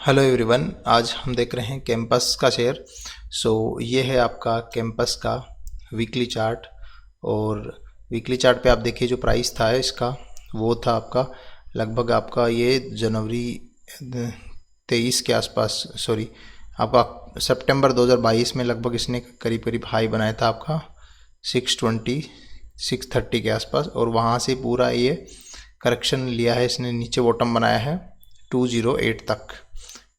Hello everyone, आज हम देख रहे हैं कैंपस का शेयर। ये है आपका कैंपस का वीकली चार्ट। और वीकली चार्ट पे आप देखिए जो प्राइस था इसका वो था आपका लगभग आपका ये जनवरी 23 के आसपास, सॉरी आपका सितंबर 2022 में लगभग इसने करीब करीब हाई बनाया था आपका 620 630 के आसपास। और वहाँ से पूरा ये करेक्शन लिया है, इसने नीचे बॉटम बनाया है 208 तक।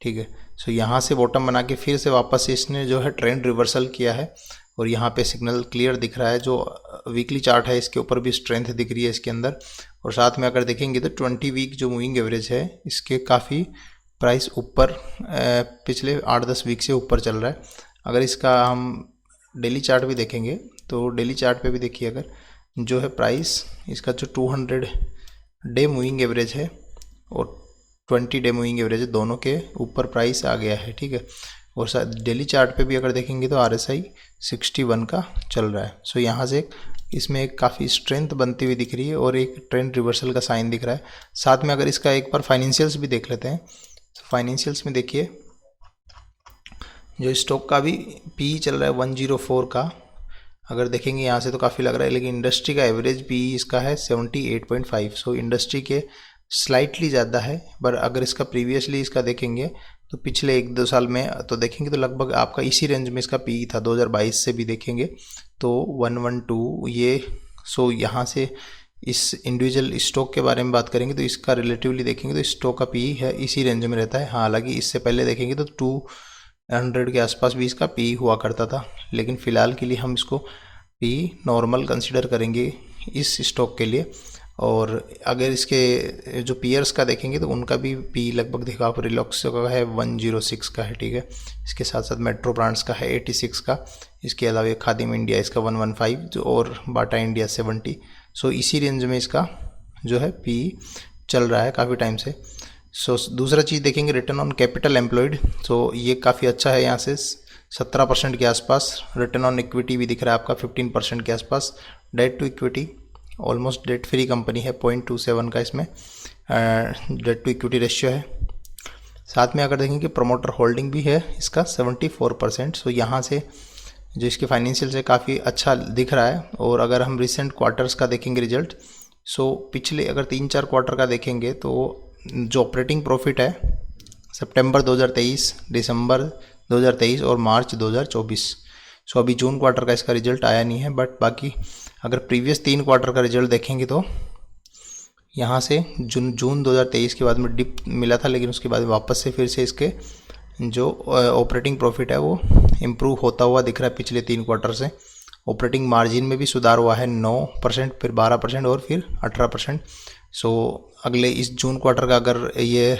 ठीक है, यहाँ से बॉटम बना के फिर से वापस से इसने जो है ट्रेंड रिवर्सल किया है। और यहाँ पे सिग्नल क्लियर दिख रहा है, जो वीकली चार्ट है इसके ऊपर भी स्ट्रेंथ दिख रही है इसके अंदर। और साथ में अगर देखेंगे तो 20 वीक जो मूविंग एवरेज है इसके काफ़ी प्राइस ऊपर पिछले 8-10 वीक से ऊपर चल रहा है। अगर इसका हम डेली चार्ट भी देखेंगे तो डेली चार्ट पे भी देखिए, अगर जो है प्राइस इसका जो 200 डे मूविंग एवरेज है और 20 डे मूविंग एवरेज दोनों के ऊपर प्राइस आ गया है। ठीक है, और डेली चार्ट पे भी अगर देखेंगे तो RSI 61 का चल रहा है। यहाँ से इसमें एक काफ़ी स्ट्रेंथ बनती हुई दिख रही है और एक ट्रेंड रिवर्सल का साइन दिख रहा है। साथ में अगर इसका एक बार फाइनेंशियल्स भी देख लेते हैं तो फाइनेंशियल्स में देखिए जो स्टॉक का भी PE चल रहा है 104 का। अगर देखेंगे यहाँ से तो काफ़ी लग रहा है, लेकिन इंडस्ट्री का एवरेज PE इसका है 78.5। इंडस्ट्री के स्लाइटली ज़्यादा है। पर अगर इसका प्रीवियसली इसका देखेंगे तो पिछले 1-2 साल में तो देखेंगे तो लगभग आपका इसी रेंज में इसका PE था। 2022 से भी देखेंगे तो 112 ये। यहाँ से इस इंडिविजुअल स्टॉक के बारे में बात करेंगे तो इसका रिलेटिवली देखेंगे तो स्टॉक का PE है इसी रेंज में रहता है। हालांकि इससे पहले देखेंगे तो 200 के आसपास भी इसका PE हुआ करता था, लेकिन फ़िलहाल के लिए हम इसको PE नॉर्मल कंसिडर करेंगे इस स्टॉक के लिए। और अगर इसके जो पीयर्स का देखेंगे तो उनका भी PE लगभग देखो आप, रिलॉक्स का है 106 का है। ठीक है, इसके साथ साथ मेट्रो ब्रांड्स का है 86 का। इसके अलावा खादिम इंडिया इसका 115 जो, और बाटा इंडिया 70। इसी रेंज में इसका जो है PE चल रहा है काफ़ी टाइम से। दूसरा चीज़ देखेंगे रिटर्न ऑन कैपिटल एम्प्लॉयड। ये काफ़ी अच्छा है, यहाँ से 17% के आसपास। रिटर्न ऑन इक्विटी भी दिख रहा है आपका 15% के आसपास। Debt to equity almost debt free company है, 0.27 का इसमें डेट टू इक्विटी रेशियो है। साथ में अगर देखेंगे प्रमोटर होल्डिंग भी है इसका 74%। यहाँ से जो इसके फाइनेंशियल से काफ़ी अच्छा दिख रहा है। और अगर हम रिसेंट क्वार्टर्स का देखेंगे रिजल्ट, पिछले अगर 3-4 क्वार्टर का देखेंगे तो जो ऑपरेटिंग प्रॉफिट है सितंबर 2023, दिसंबर 2023 और मार्च 2024। अभी जून क्वार्टर का इसका रिजल्ट आया नहीं है, बट बाकी अगर प्रीवियस 3 क्वार्टर का रिजल्ट देखेंगे तो यहाँ से जून 2023 के बाद में डिप मिला था, लेकिन उसके बाद वापस से फिर से इसके जो ऑपरेटिंग प्रॉफिट है वो इम्प्रूव होता हुआ दिख रहा है पिछले 3 क्वार्टर से। ऑपरेटिंग मार्जिन में भी सुधार हुआ है 9%, फिर 12% और फिर 18%। अगले इस जून क्वार्टर का अगर ये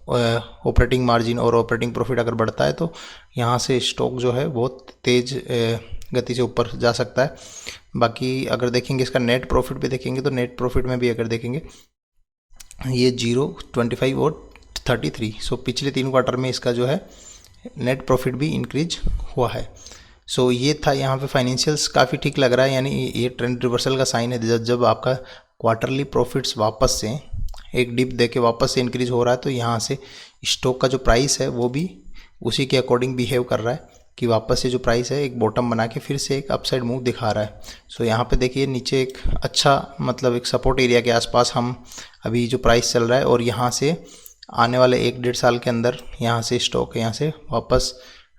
ऑपरेटिंग मार्जिन और ऑपरेटिंग प्रॉफिट अगर बढ़ता है तो यहाँ से स्टॉक जो है बहुत तेज़ गति से ऊपर जा सकता है। बाकी अगर देखेंगे इसका नेट प्रॉफिट भी देखेंगे तो नेट प्रॉफिट में भी अगर देखेंगे ये 0, 25 और 33। पिछले 3 क्वार्टर में इसका जो है नेट प्रॉफिट भी इंक्रीज हुआ है। ये था यहाँ पे फाइनेंशियल्स काफ़ी ठीक लग रहा है, यानी ये ट्रेंड रिवर्सल का साइन है। जब आपका क्वार्टरली प्रॉफिट्स वापस से एक डिप दे के वापस से इंक्रीज हो रहा है तो यहाँ से स्टॉक का जो प्राइस है वो भी उसी के अकॉर्डिंग बिहेव कर रहा है कि वापस से जो प्राइस है एक बॉटम बना के फिर से एक अपसाइड मूव दिखा रहा है। यहाँ पे देखिए नीचे एक अच्छा मतलब एक सपोर्ट एरिया के आसपास हम अभी जो प्राइस चल रहा है, और यहाँ से आने वाले 1-1.5 साल के अंदर यहाँ से स्टॉक यहाँ से वापस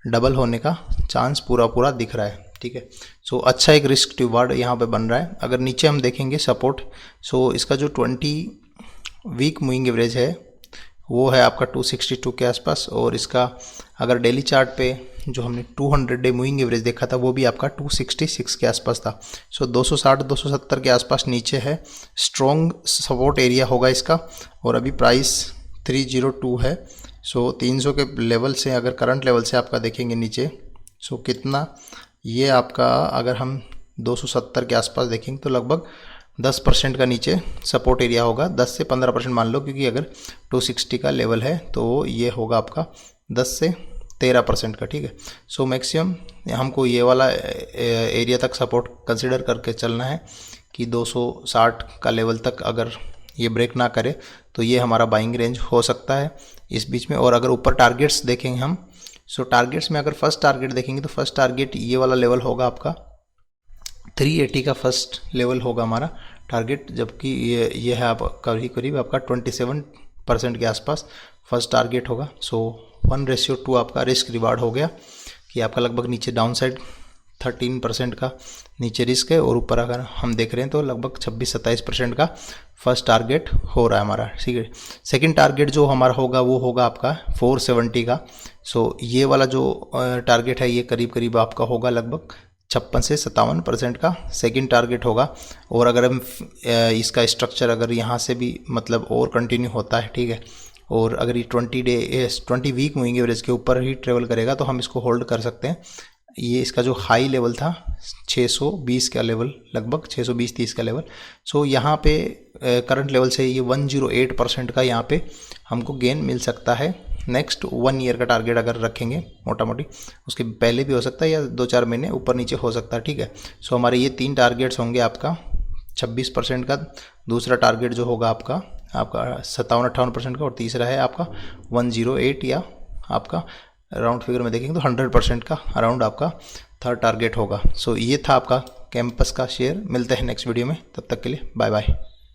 डबल होने का चांस पूरा दिख रहा है। ठीक है, अच्छा एक रिस्क रिवार्ड यहाँ पे बन रहा है। अगर नीचे हम देखेंगे सपोर्ट, इसका जो 20 वीक मूविंग एवरेज है वो है आपका 262 के आसपास। और इसका अगर डेली चार्ट पे जो हमने 200 डे मूविंग एवरेज देखा था वो भी आपका 266 के आसपास था। 260-270 के आसपास नीचे है, स्ट्रॉन्ग सपोर्ट एरिया होगा इसका। और अभी प्राइस 302 है। 300 के लेवल से अगर करंट लेवल से आपका देखेंगे नीचे कितना, ये आपका अगर हम 270 के आसपास देखेंगे तो लगभग 10% का नीचे सपोर्ट एरिया होगा। 10 से 15% मान लो, क्योंकि अगर 260 का लेवल है तो ये होगा आपका 10 से 13% का। ठीक है, मैक्सिमम हमको ये वाला एरिया तक सपोर्ट कंसिडर करके चलना है कि 260 का लेवल तक अगर ये ब्रेक ना करे तो ये हमारा बाइंग रेंज हो सकता है इस बीच में। और अगर ऊपर टारगेट्स देखेंगे हम, सो टारगेट्स में अगर फर्स्ट टारगेट देखेंगे तो फर्स्ट टारगेट ये वाला लेवल होगा आपका 380 का फर्स्ट लेवल होगा हमारा टारगेट, जबकि ये है आप करीब करीब आपका 27% के आसपास फर्स्ट टारगेट होगा। सो 1:2 आपका रिस्क रिवार्ड हो गया कि आपका लगभग नीचे डाउन साइड 13% का नीचे रिस्क है, और ऊपर अगर हम देख रहे हैं तो लगभग 26-27% का फर्स्ट टारगेट हो रहा है हमारा, ठीक है। सेकंड टारगेट जो हमारा होगा वो होगा आपका 470 का। सो ये वाला जो टारगेट है ये करीब करीब आपका होगा लगभग 56 से 57% का सेकंड टारगेट होगा। और अगर हम इसका स्ट्रक्चर अगर यहाँ से भी मतलब और कंटिन्यू होता है, ठीक है, और अगर ये 20 वीक मूविंग एवरेज के ऊपर ही ट्रेवल करेगा तो हम इसको होल्ड कर सकते हैं। ये इसका जो हाई लेवल था 620 का लेवल, लगभग 620-30 का लेवल। सो यहाँ पे करंट लेवल से ये 108% का यहाँ पे हमको गेन मिल सकता है। नेक्स्ट 1 ईयर का टारगेट अगर रखेंगे मोटा मोटी, उसके पहले भी हो सकता है या 2-4 महीने ऊपर नीचे हो सकता है, ठीक है। सो हमारे ये 3 टारगेट्स होंगे आपका 26% का, दूसरा टारगेट जो होगा आपका 57-58% का, और तीसरा है आपका 108 या आपका राउंड फिगर में देखेंगे तो 100% का अराउंड आपका थर्ड टारगेट होगा। सो ये था आपका कैंपस का शेयर। मिलते हैं नेक्स्ट वीडियो में, तब तक के लिए बाय बाय।